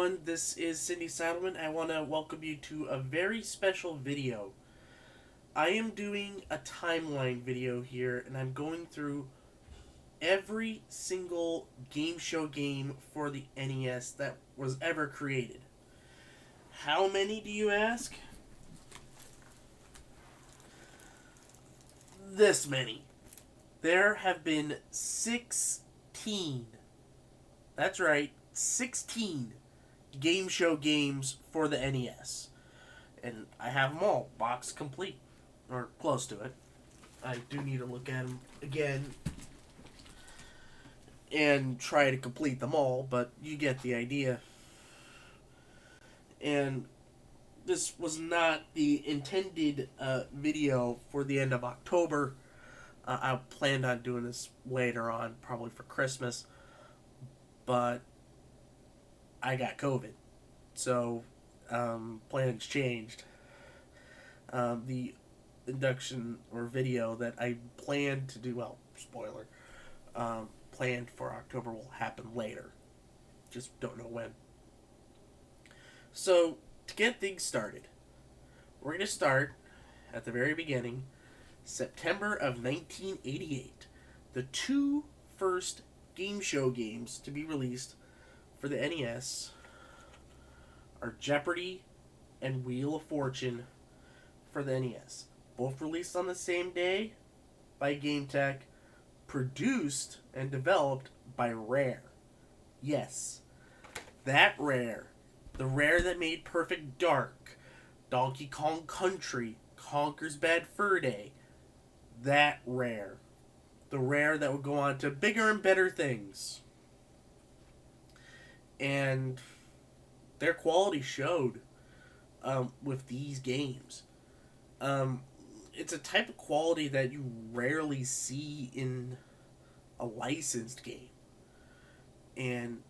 everyone, this is Cindy Saddleman. I want to welcome you to a very special video. I am doing a timeline video here, and I'm going through every single game show game for the NES that was ever created. How many, do you ask? This many. There have been 16. That's right, 16 game show games for the NES. And I have them all, box complete, or close to it. I do need to look at them again and try to complete them all, but you get the idea. And this was not the intended video for the end of October. I planned on doing this later on, probably for Christmas, but I got COVID, so plans changed. The induction or video that I planned to do, well, spoiler, planned for October will happen later. Just don't know when. So, to get things started, we're going to start at the very beginning, September of 1988. The two first game show games to be released for the NES are Jeopardy and Wheel of Fortune for the NES. Both released on the same day by GameTech, produced and developed by Rare. Yes, that Rare. The Rare that made Perfect Dark, Donkey Kong Country, Conker's Bad Fur Day. That Rare. The Rare that would go on to bigger and better things. And their quality showed with these games. It's a type of quality that you rarely see in a licensed game. And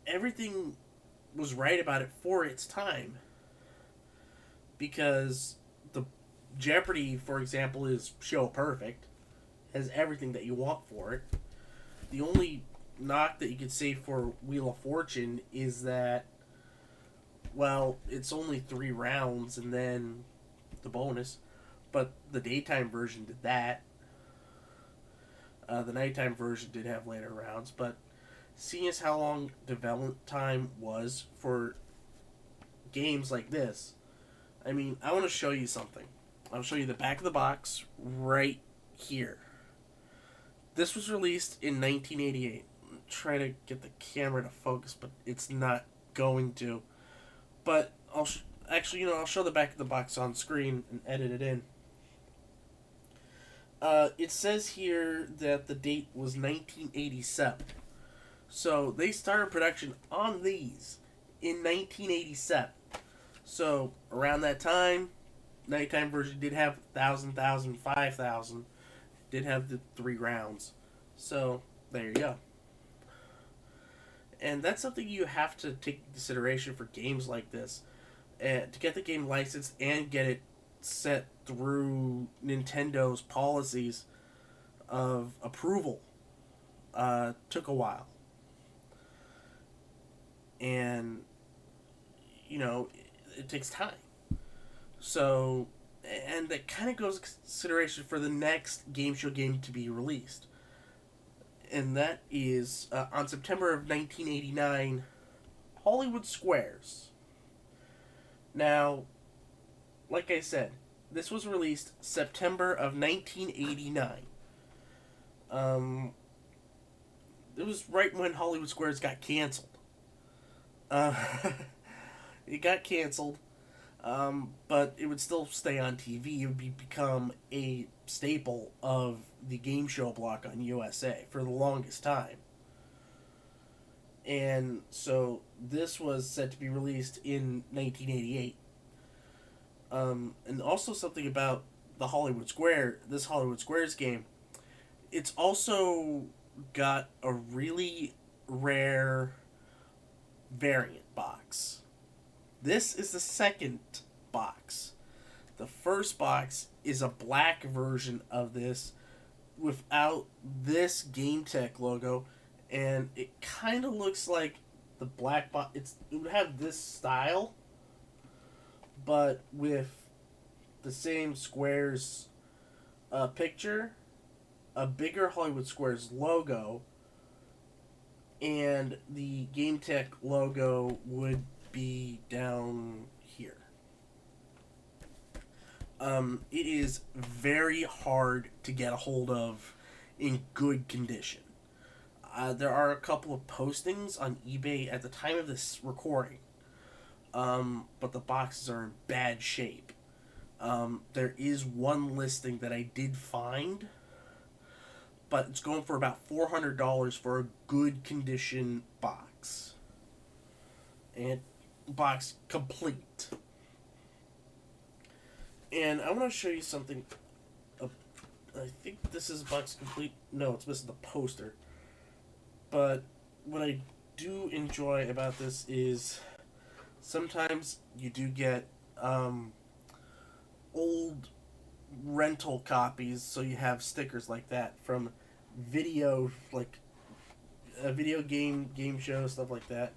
everything was right about it for its time. Because the Jeopardy, for example, is show perfect. Has everything that you want for it. The only knock that you could say for Wheel of Fortune is that, well, it's only 3 rounds and then the bonus, but the daytime version did that. The nighttime version did have later rounds, but seeing as how long development time was for games like this, I mean, I want to show you something. I'll show you the back of the box right here. This was released in 1988. Try to get the camera to focus, but it's not going to. But I'll show the back of the box on screen and edit it in. It says here that the date was 1987. So they started production on these in 1987. So around that time, nighttime version did have 1,000, 5,000. Did have the 3 rounds. So there you go. And that's something you have to take into consideration for games like this. To get the game licensed and get it set through Nintendo's policies of approval took a while. And, it takes time. So, and that kind of goes into consideration for the next game show game to be released. And that is, on September of 1989, Hollywood Squares. Now, like I said, this was released September of 1989. It was right when Hollywood Squares got canceled. It got canceled, but it would still stay on TV. It would become a staple of the game show block on USA for the longest time. And so this was set to be released in 1988. And also something about this Hollywood Squares game, it's also got a really rare variant box. This is the second box. The first box is a black version of this without this GameTech logo, and it kind of looks like the black box. It would have this style, but with the same Squares picture, a bigger Hollywood Squares logo, and the Game Tech logo would be down here. It is very hard to get a hold of in good condition. There are a couple of postings on eBay at the time of this recording, but the boxes are in bad shape. There is one listing that I did find, but it's going for about $400 for a good condition box. And box complete. And I want to show you something. I think this is box complete. No, it's missing the poster. But what I do enjoy about this is sometimes you do get old rental copies, so you have stickers like that from video, like a video game show, stuff like that.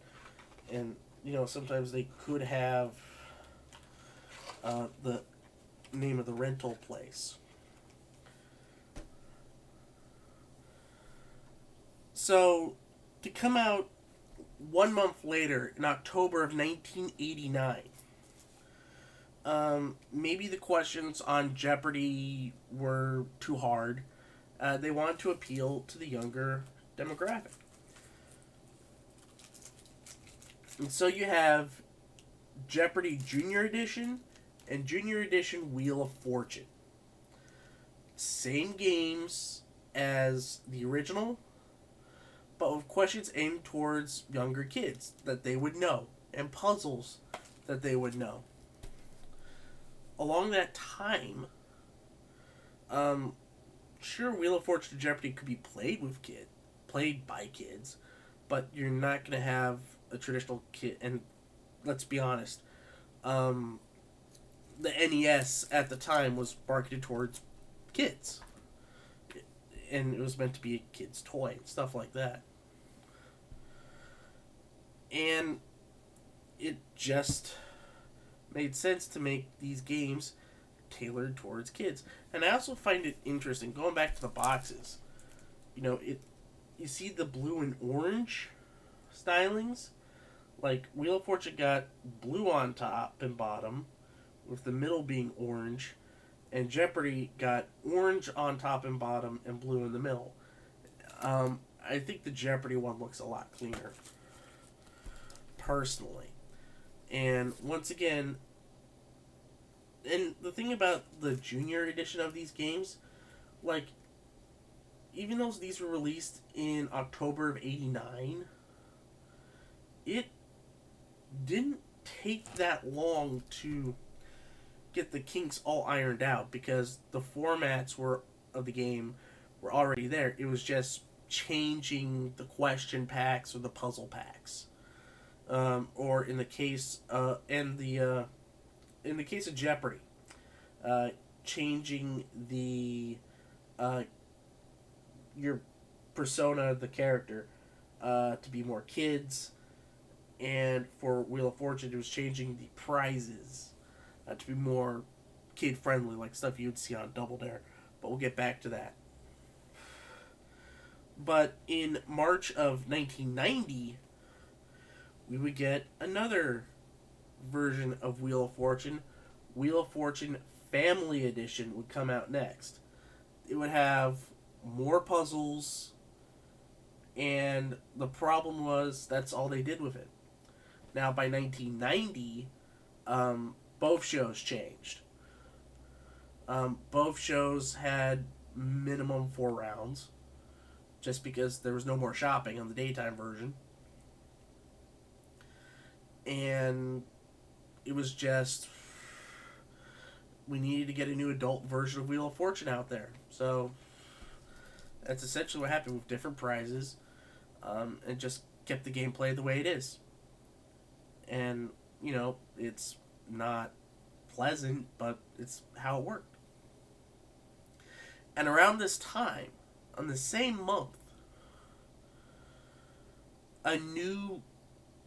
And sometimes they could have the name of the rental place. So, to come out 1 month later, in October of 1989, maybe the questions on Jeopardy were too hard. They wanted to appeal to the younger demographic. And so you have Jeopardy Junior Edition and Junior Edition Wheel of Fortune. Same games as the original, but with questions aimed towards younger kids that they would know, and puzzles that they would know. Along that time, sure, Wheel of Fortune and Jeopardy could be played by kids, but you're not going to have a traditional kid. And let's be honest, the NES at the time was marketed towards kids, and it was meant to be a kid's toy and stuff like that. And it just made sense to make these games tailored towards kids. And I also find it interesting, going back to the boxes, you see the blue and orange stylings. Like, Wheel of Fortune got blue on top and bottom, with the middle being orange, and Jeopardy got orange on top and bottom and blue in the middle. I think the Jeopardy one looks a lot cleaner, personally. And once again, and the thing about the junior edition of these games, like, even though these were released in October of 89, it didn't take that long to get the kinks all ironed out, because the formats of the game were already there. It was just changing the question packs or the puzzle packs. Or in the case in the case of Jeopardy, changing the your persona, the character, to be more kids, and for Wheel of Fortune, it was changing the prizes to be more kid friendly, like stuff you would see on Double Dare. But we'll get back to that. But in March of 1990, we would get another version of Wheel of Fortune. Wheel of Fortune Family Edition would come out next. It would have more puzzles, and the problem was that's all they did with it. Now, by 1990, both shows changed. Both shows had minimum 4 rounds, just because there was no more shopping on the daytime version. And it was just, we needed to get a new adult version of Wheel of Fortune out there. So that's essentially what happened, with different prizes, and just kept the gameplay the way it is. And, it's not pleasant, but it's how it worked. And around this time, on the same month, a new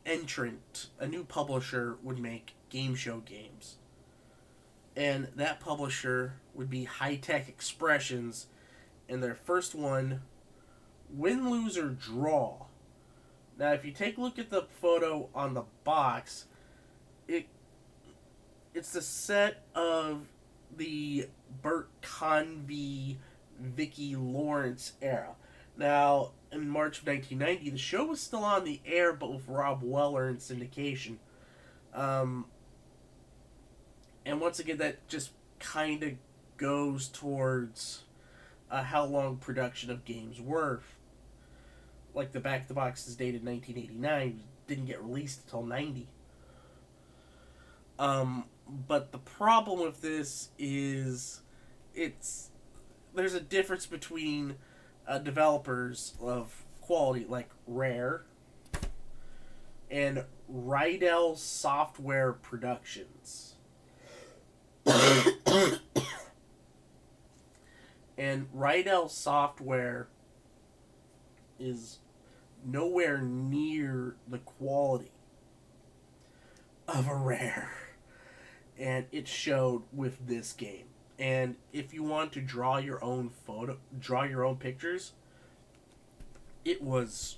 entrant, a new publisher would make game show games. And that publisher would be High Tech Expressions, and their first one, Win, Lose, or Draw. Now, if you take a look at the photo on the box, it's the set of the Bert Convy, Vicki Lawrence era. Now, in March of 1990, the show was still on the air, but with Rob Weller in syndication. And once again, that just kind of goes towards how long production of games were. Like the back of the box is dated 1989, didn't get released until 90. But the problem with this is there's a difference between developers of quality like Rare and Rydell Software Productions. And Rydell Software is nowhere near the quality of a Rare. And it showed with this game. And if you want to draw your own pictures, it was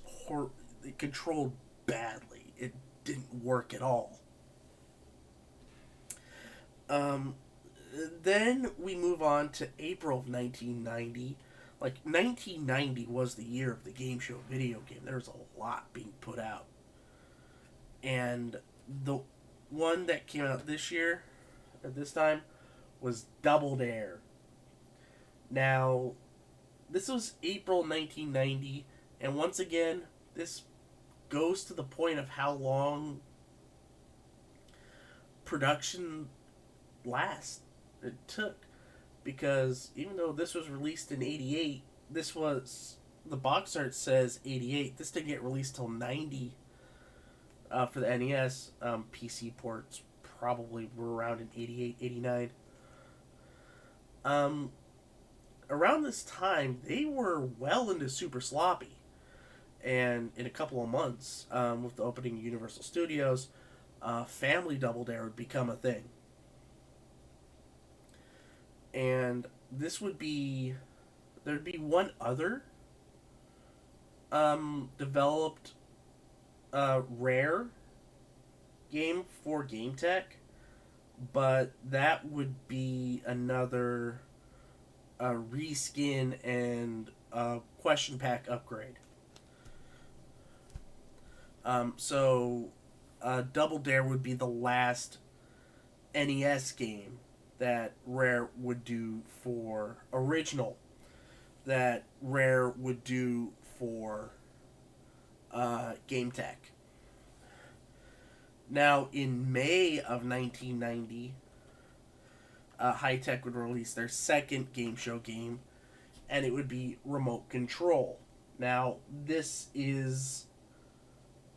it controlled badly. It didn't work at all. Then we move on to April of 1990. Like, 1990 was the year of the game show video game. There was a lot being put out. And the one that came out this year, at this time, was Double Dare. Now, this was April 1990, and once again, this goes to the point of how long production it took. Because even though this was released in 88, the box art says 88, this didn't get released till 90 for the NES. PC ports probably were around in 88, 89. Around this time, they were well into Super Sloppy. And in a couple of months, with the opening of Universal Studios, Family Double Dare would become a thing. And there'd be one other developed Rare game for GameTech, but that would be another reskin and question pack upgrade. So Double Dare would be the last NES game that Rare would do for original, that Rare would do for GameTech. Now, in May of 1990, High Tech would release their second game show game, and it would be Remote Control. Now, this is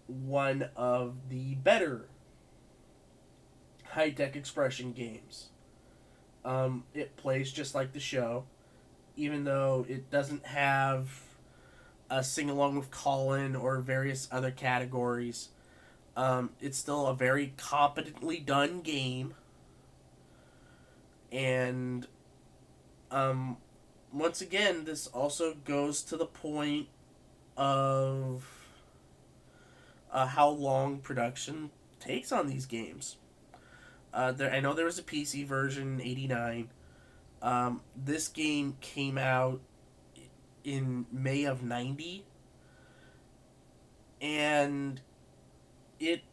one of the better High Tech Expression games. It plays just like the show, even though it doesn't have a sing-along with Colin or various other categories. It's still a very competently done game. And once again, this also goes to the point of how long production takes on these games. I know there was a PC version in 89. This game came out in May of 90. And it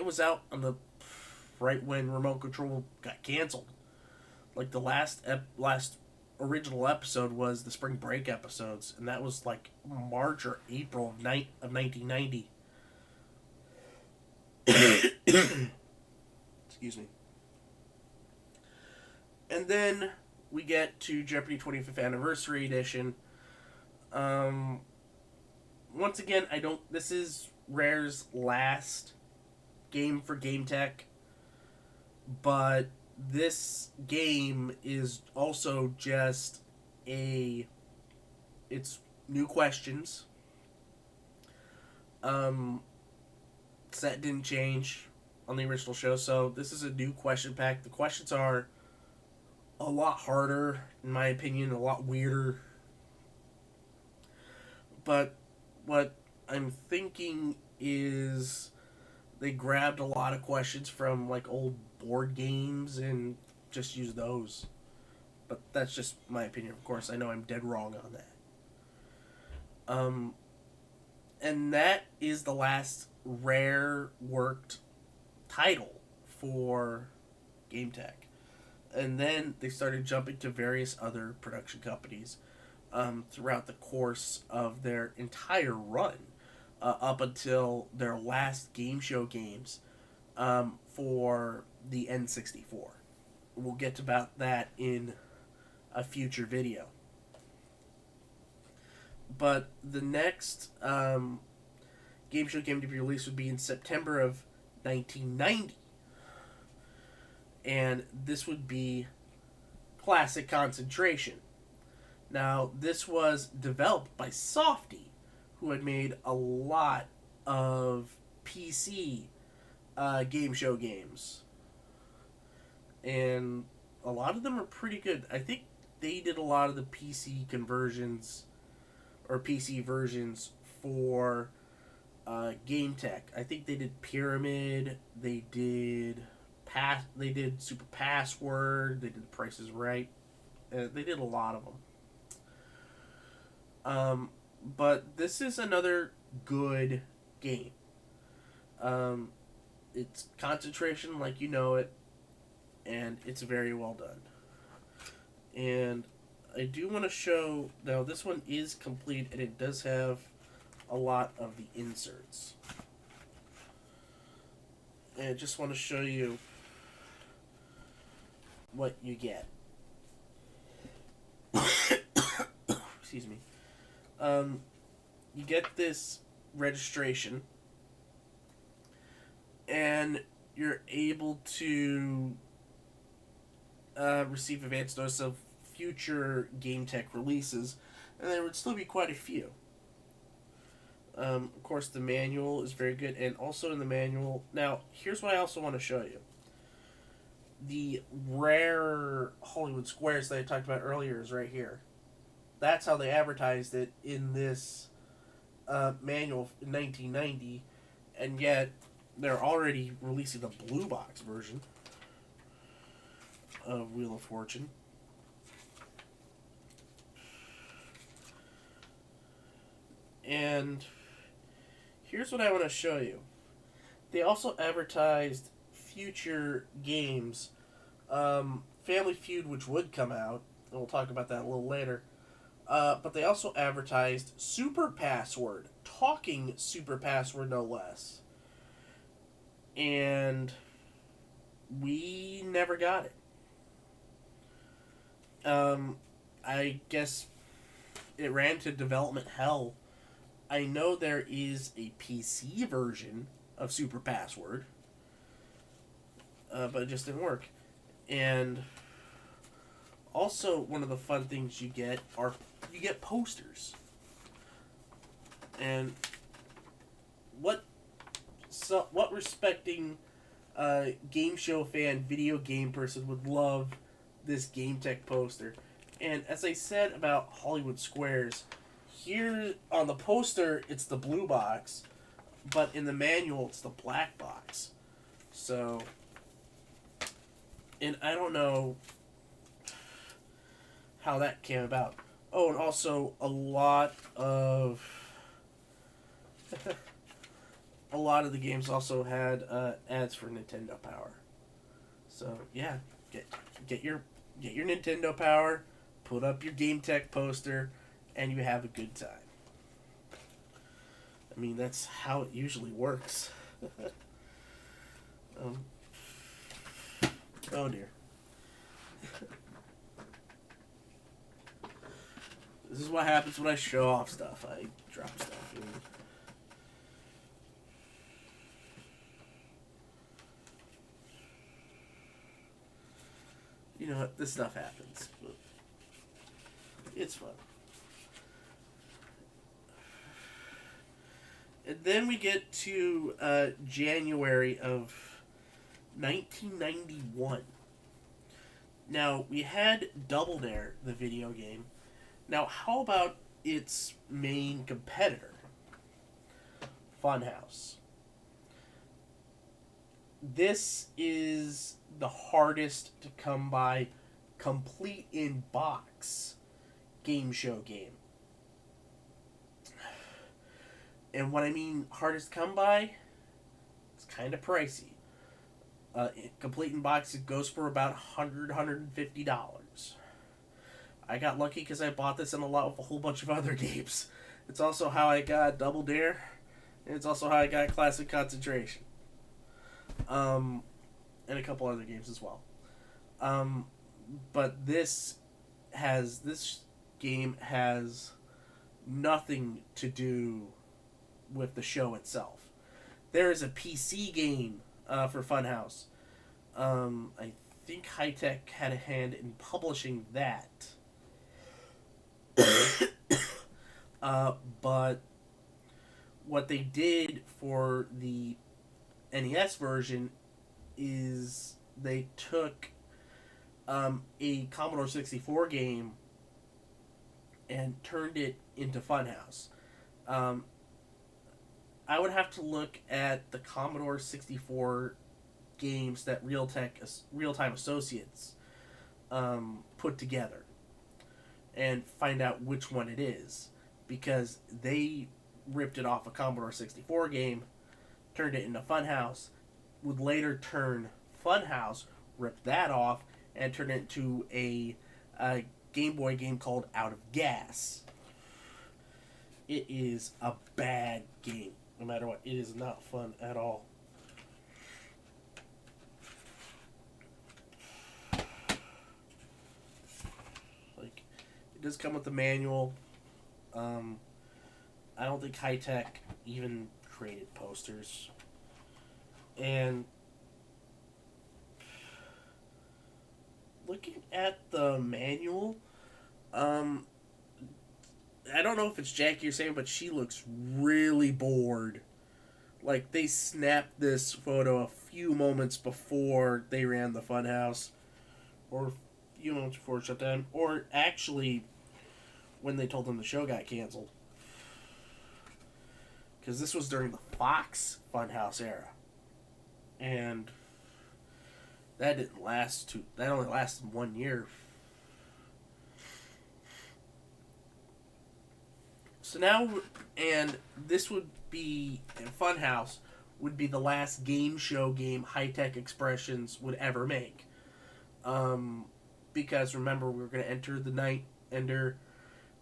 was out on the right when Remote Control got canceled. Like, the last original episode was the spring break episodes, and that was like March or April of 1990. Excuse me. And then we get to Jeopardy 25th Anniversary Edition. Once again, this is Rare's last game for GameTech, but this game is also just it's new questions. Um, Set didn't change on the original show, so this is a new question pack. The questions are a lot harder, in my opinion, a lot weirder. But what I'm thinking is they grabbed a lot of questions from like old board games and just used those. But that's just my opinion, of course. I know I'm dead wrong on that. Um, and that is the last rare worked title for Game Tech. And then they started jumping to various other production companies throughout the course of their entire run, up until their last game show games for the N64. We'll get to about that in a future video. But the next game show game to be released would be in September of 1990. And this would be Classic Concentration. Now, this was developed by Softy, who had made a lot of PC game show games. And a lot of them are pretty good. I think they did a lot of the PC conversions or PC versions for Game Tech. I think they did Pyramid, they did Super Password, they did Price is Right. They did a lot of them. But this is another good game. It's concentration like you know it, and it's very well done. And I do want to show, now this one is complete, and it does have a lot of the inserts. And I just want to show you what you get. Excuse me. You get this registration, and you're able to receive advance notice of future Game Tech releases, and there would still be quite a few. Of course, the manual is very good, and also in the manual... Now, here's what I also want to show you. The rare Hollywood Squares that I talked about earlier is right here. That's how they advertised it in this manual in 1990, and yet they're already releasing the blue box version of Wheel of Fortune. And here's what I want to show you. They also advertised future games. Family Feud, which would come out, and we'll talk about that a little later. But they also advertised Super Password, talking Super Password no less. And we never got it. I guess it ran to development hell. I know there is a PC version of Super Password, but it just didn't work. And also, one of the fun things you get are you get posters. And what respecting game show fan, video game person would love this Game Tech poster? And as I said about Hollywood Squares, here on the poster it's the blue box, but in the manual it's the black box. So, and I don't know how that came about. Oh, and also a lot of the games also had ads for Nintendo Power. So yeah, get your Nintendo Power, put up your Game Tech poster, and you have a good time. I mean, that's how it usually works. Oh dear. This is what happens when I show off stuff. I drop stuff. You know what? This stuff happens. But it's fun. And then we get to January of 1991. Now, we had Double Dare, the video game. Now, how about its main competitor, Funhouse? This is the hardest to come by complete in box game show game. And what I mean hardest to come by, it's kind of pricey. Complete in box, it goes for about $100, $150. I got lucky because I bought this in a lot of a whole bunch of other games. It's also how I got Double Dare, and it's also how I got Classic Concentration. And a couple other games as well. But this game has nothing to do with the show itself. There is a PC game for Funhouse. I think High Tech had a hand in publishing that. But what they did for the NES version is they took a Commodore 64 game and turned it into Funhouse. I would have to look at the Commodore 64 games that Real-Time Associates put together and find out which one it is, because they ripped it off a Commodore 64 game, turned it into Funhouse, would later turn Funhouse, rip that off, and turn it into a Game Boy game called Out of Gas. It is a bad game. No matter what, it is not fun at all. Like, it does come with the manual. I don't think High Tech even created posters. And looking at the manual, I don't know if it's Jackie or saying, but she looks really bored. Like, they snapped this photo a few moments before they ran the Funhouse, or a few moments before it shut down, or actually when they told them the show got canceled. Because this was during the Fox Funhouse era. And that didn't last that only lasted 1 year. So now, and this would be, Funhouse would be the last game show game High Tech Expressions would ever make. Because remember, we were going to enter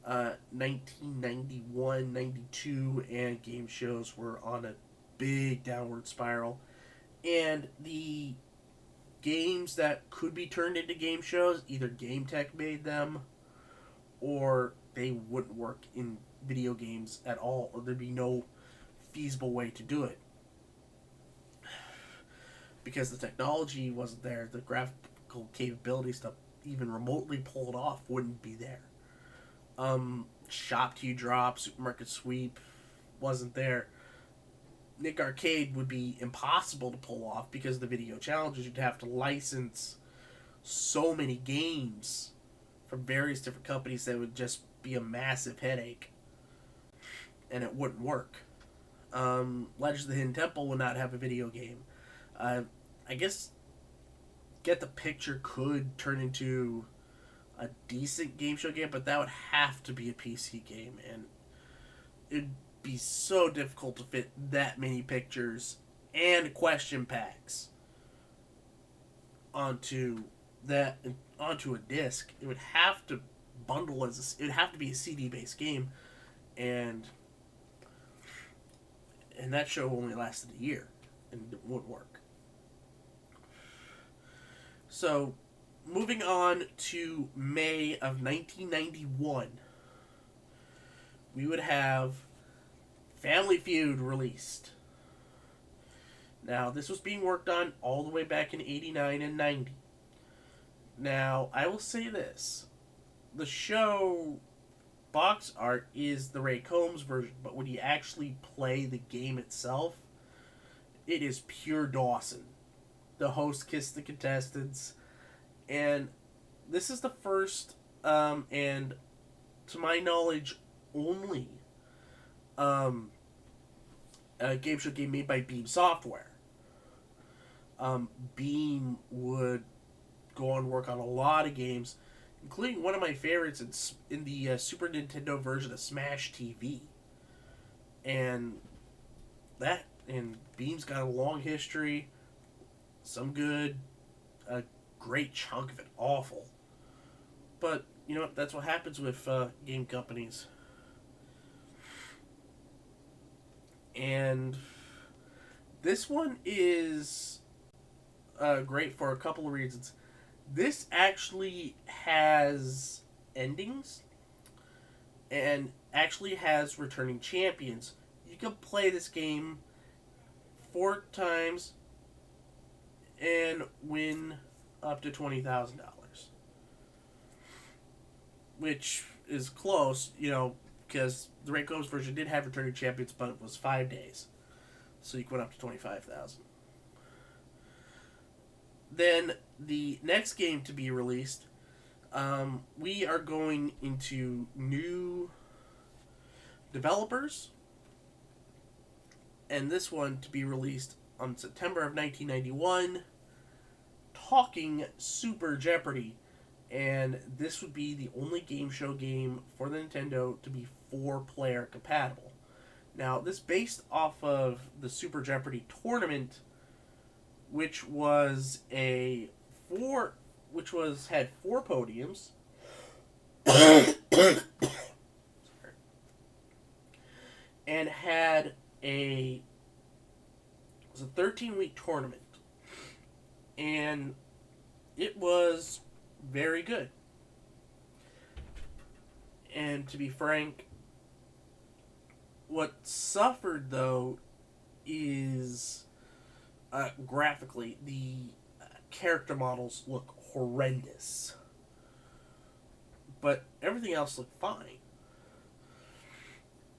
1991, 92, and game shows were on a big downward spiral. And the games that could be turned into game shows, either Game Tech made them, or they wouldn't work in video games at all, or there'd be no feasible way to do it. Because the technology wasn't there, the graphical capabilities to even remotely pull it off wouldn't be there. Shop to Drop, Supermarket Sweep wasn't there. Nick Arcade would be impossible to pull off because of the video challenges. You'd have to license so many games from various different companies that would just be a massive headache. And it wouldn't work. Legends of the Hidden Temple would not have a video game. I guess Get the Picture could turn into a decent game show game, but that would have to be a PC game, and it'd be so difficult to fit that many pictures and question packs onto a disc. It would have to bundle it would have to be a CD based game, and that show only lasted a year and it wouldn't work. So, moving on to May of 1991, we would have Family Feud released. Now, this was being worked on all the way back in 89 and 90. Now, I will say this. The show box art is the Ray Combs version, but when you actually play the game itself, it is pure Dawson. The host kissed the contestants, and this is the first, and to my knowledge, only a game show game made by Beam Software. Beam would go on work on a lot of games, including one of my favorites in the Super Nintendo version of Smash TV. And Beam's got a long history, some good, a great chunk of it awful. But, you know what, that's what happens with game companies. And this one is great for a couple of reasons. This actually has endings and actually has returning champions. You can play this game 4 times and win up to $20,000, which is close, because the Ray Combs version did have returning champions, but it was 5 days, so you went up to 25,000. Then the next game to be released, we are going into new developers, and this one to be released on September of 1991, Talking Super Jeopardy, and this would be the only game show game for the Nintendo to be 4-player compatible. Now, this based off of the Super Jeopardy tournament, which had 4 podiums. And had it was a 13-week tournament, and it was very good. And to be frank, what suffered though is graphically the character models look horrendous, but everything else looked fine.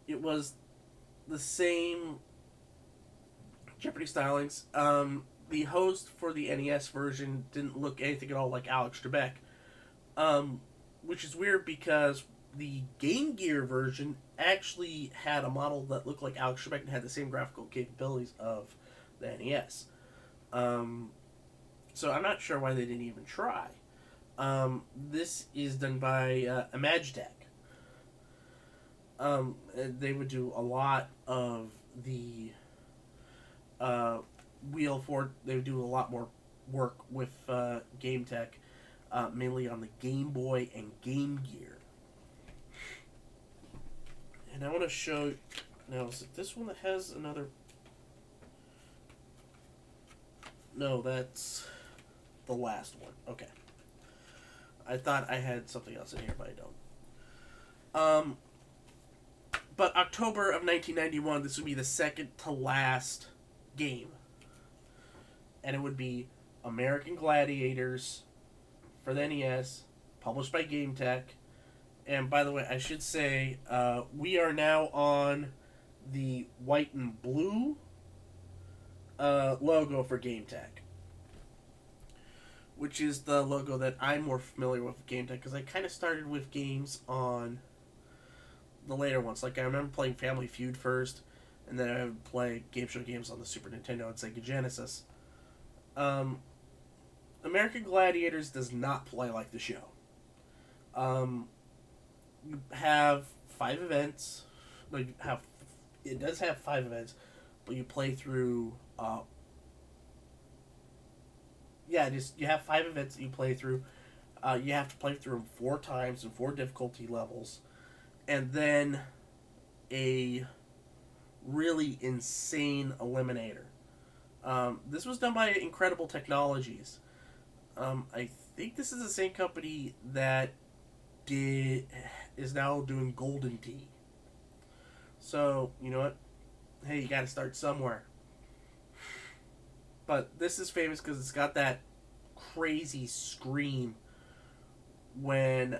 It was the same Jeopardy stylings. The host for the NES version didn't look anything at all like Alex Trebek, which is weird because the Game Gear version actually had a model that looked like Alex Trebek and had the same graphical capabilities of the NES. So I'm not sure why they didn't even try. This is done by Imagitech. They would do a lot of the wheel for. They would do a lot more work with Game Tech, mainly on the Game Boy and Game Gear. And I want to show. Now, is it this one that has another? No, that's the last one. Okay. I thought I had something else in here, but I don't. But October of 1991, this would be the second to last game. And it would be American Gladiators for the NES, published by Game Tech. And by the way, I should say, we are now on the white and blue logo for Game Tech, which is the logo that I'm more familiar with Game Tech, because I kind of started with games on the later ones. Like, I remember playing Family Feud first, and then I would play game show games on the Super Nintendo and Sega Genesis. American Gladiators does not play like the show. You have 5 events. It does have 5 events, but you play through. You have 5 events that you play through. You have to play through them 4 times in 4 difficulty levels, and then a really insane eliminator. This was done by Incredible Technologies. I think this is the same company that is now doing Golden Tee. So, you know what? Hey, you gotta start somewhere. But this is famous because it's got that crazy scream when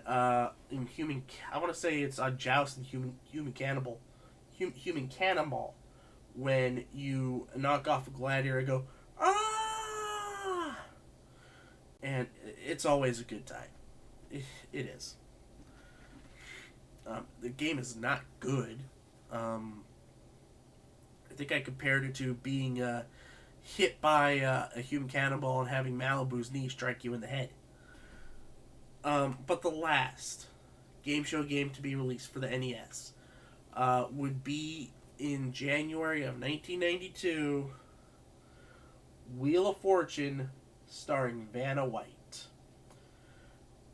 in human, I want to say it's on Joust and human cannibal, human cannonball, when you knock off a gladiator and go ah, and it's always a good time. It is. The game is not good. I think I compared it to being hit by a human cannonball and having Malibu's knee strike you in the head. But the last game show game to be released for the NES would be in January of 1992, Wheel of Fortune starring Vanna White.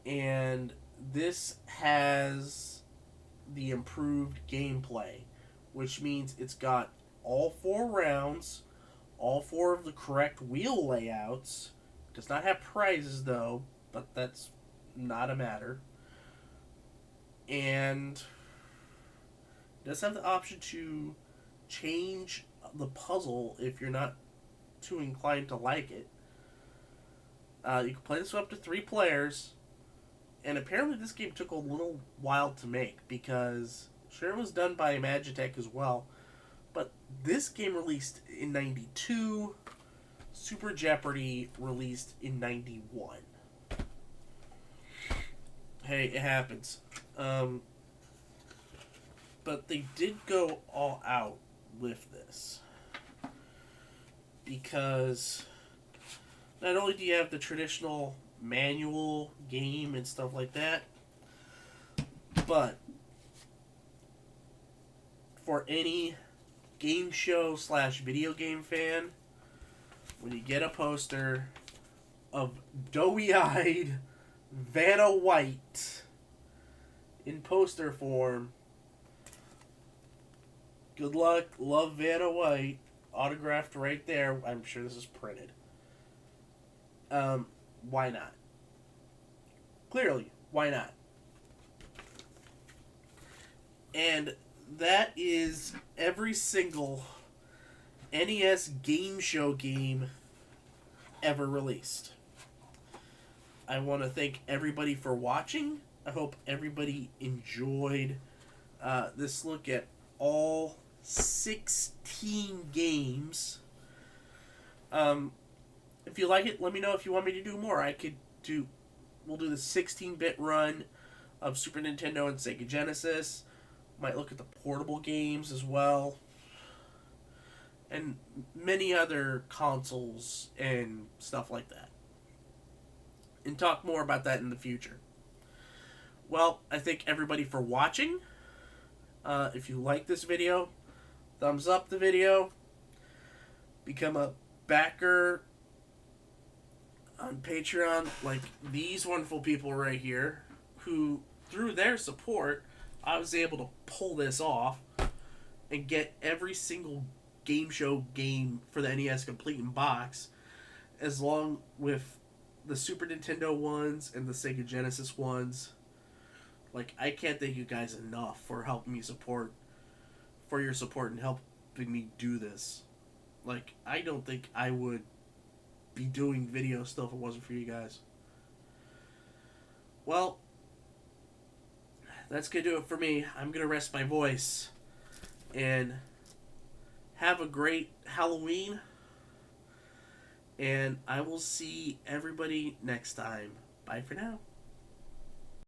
And this has the improved gameplay, which means it's got all 4 rounds, all 4 of the correct wheel layouts. It does not have prizes though, but that's not a matter. And it does have the option to change the puzzle if you're not too inclined to like it. You can play this with up to 3 players. And apparently this game took a little while to make because sure it was done by Magitech as well. But this game released in 92. Super Jeopardy released in 91. Hey, it happens. But they did go all out with this. Because not only do you have the traditional manual game and stuff like that, but for any game show / video game fan, when you get a poster of doughy-eyed Vanna White in poster form, good luck, love Vanna White, autographed right there. I'm sure this is printed. Why not? Clearly, why not? And that is every single NES game show game ever released. I want to thank everybody for watching. I hope everybody enjoyed this look at all 16 games. If you like it, let me know if you want me to do more. We'll do the 16-bit run of Super Nintendo and Sega Genesis. Might look at the portable games as well. And many other consoles and stuff like that. And talk more about that in the future. Well, I thank everybody for watching. If you like this video, thumbs up the video. Become a backer on Patreon, like these wonderful people right here, who, through their support, I was able to pull this off and get every single game show game for the NES complete in box, as long with the Super Nintendo ones and the Sega Genesis ones. Like, I can't thank you guys enough for helping me for your support and helping me do this. Like, I don't think I would be doing video stuff if it wasn't for you guys. Well, that's gonna do it for me. I'm gonna rest my voice and have a great Halloween, and I will see everybody next time. Bye for now.